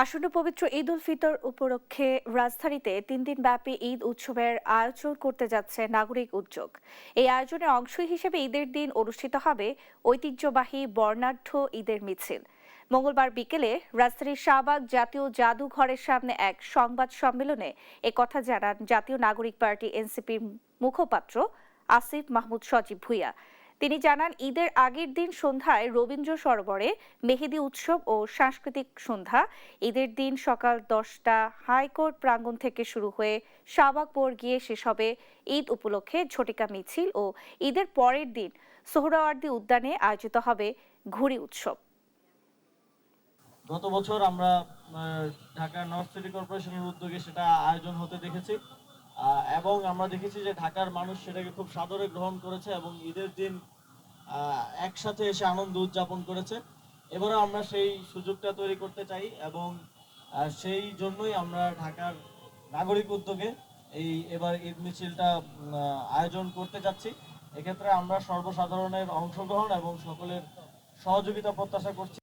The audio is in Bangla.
আসন্ন পবিত্র ঈদ উল ফিতর উপলক্ষে রাজধানীতে 3 দিন ব্যাপী ঈদ উৎসবের আয়োজন করতে যাচ্ছে নাগরিক উদ্যোগ। এই আয়োজনের অংশ হিসেবে ঈদের দিন অনুষ্ঠিত হবে ঐতিহ্যবাহী বর্ণাঢ্য ঈদের মিছিল। মঙ্গলবার বিকেলে রাজধানীর শাহবাগ জাতীয় জাদুঘরের সামনে এক সংবাদ সম্মেলনে একথা জানান জাতীয় নাগরিক পার্টি এনসিপির মুখপাত্র আসিফ মাহমুদ সজীব ভুঁইয়া। তিনি জানান, ঈদের আগের দিন সন্ধ্যায় রবীন্দ্র সরোবরে মেহেদি উৎসব ও সাংস্কৃতিক সন্ধ্যা, ঈদের দিন সকাল 10টা হাইকোর্ট প্রাঙ্গণ থেকে শুরু হয়ে শাহবাগ মোড় গিয়ে শেষ হবে ঈদ উপলক্ষে ঝটিকা মিছিল ও ঈদের পরের দিন সোহরাওয়ার্দী উদ্যানে আয়োজিত হবে ঘুড়ি উৎসব। গত বছর আমরা ঢাকা নর্থ সিটি কর্পোরেশনের উদ্যোগে সেটা আয়োজন হতে দেখেছি এবং আমরা দেখেছি যে ঢাকার মানুষ সেটাকে খুব সাদরে গ্রহণ করেছে এবং ঈদের দিন একসাথে এসে আনন্দ উদযাপন করেছে। এবারে আমরা সেই সুযোগটা তৈরি করতে চাই এবং সেই জন্যই আমরা ঢাকার নাগরিক উদ্যোগে এবার ঈদ মিছিলটা আয়োজন করতে যাচ্ছি। এক্ষেত্রে আমরা সর্বসাধারণের অংশগ্রহণ এবং সকলের সহযোগিতা প্রত্যাশা করছি।